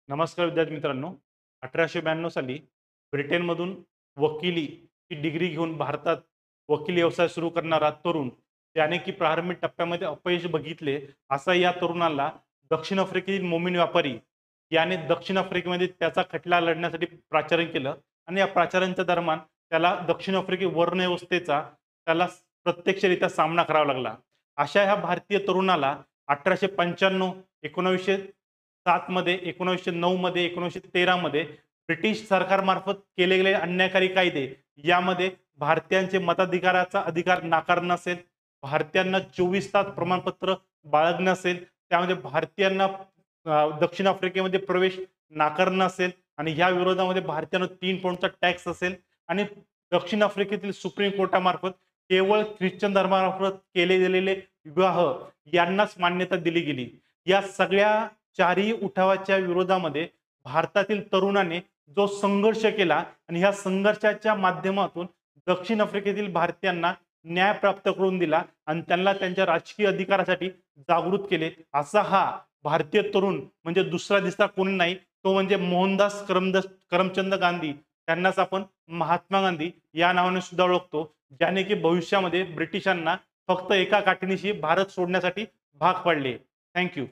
नमस्कार विद्यार्थी मित्रांनो. 1892 साली ब्रिटनमधून वकिलीची डिग्री घेऊन भारतात वकील व्यवसाय सुरू करणारा तरुण, त्याने की प्रारंभिक टप्प्यामध्ये अपयश बघितले, असा या तरुणाला दक्षिण आफ्रिकेतील मोमीन व्यापारी याने दक्षिण आफ्रिकेमध्ये त्याचा खटला लढण्यासाठी प्राचारण केलं आणि या प्राचारांच्या दरम्यान त्याला दक्षिण आफ्रिके वर्णव्यवस्थेचा त्याला प्रत्यक्षरित्या सामना करावा लागला. अशा ह्या भारतीय तरुणाला 1895, 1907 मध्ये, 1909 मध्ये, 1913 मध्ये ब्रिटिश सरकारमार्फत केले गेलेले अन्यायकारी कायदे यामध्ये भारतीयांचे मताधिकाराचा अधिकार नाकारणं असेल, भारतीयांना 24 तास प्रमाणपत्र बाळगणं असेल, त्यामध्ये भारतीयांना दक्षिण आफ्रिकेमध्ये प्रवेश नाकारणं असेल आणि ह्या विरोधामध्ये भारतीयांना 3 पौंडचा टॅक्स असेल आणि दक्षिण आफ्रिकेतील सुप्रीम कोर्टामार्फत केवळ ख्रिश्चन धर्मामार्फत केले गेलेले विवाह यांनाच मान्यता दिली गेली. या सगळ्या चारही उठावाच्या विरोधामध्ये भारतातील तरुणाने जो संघर्ष केला आणि ह्या संघर्षाच्या माध्यमातून दक्षिण आफ्रिकेतील भारतीयांना न्याय प्राप्त करून दिला आणि त्यांना त्यांच्या राजकीय अधिकारासाठी जागृत केले. असा हा भारतीय तरुण म्हणजे दुसरा दिसता कोणी नाही, तो म्हणजे मोहनदास करमचंद गांधी. त्यांनाच आपण महात्मा गांधी या नावाने सुद्धा ओळखतो, ज्याने की भविष्यामध्ये ब्रिटिशांना फक्त एका काठिणीशी भारत सोडण्यासाठी भाग पाडले. Thank you.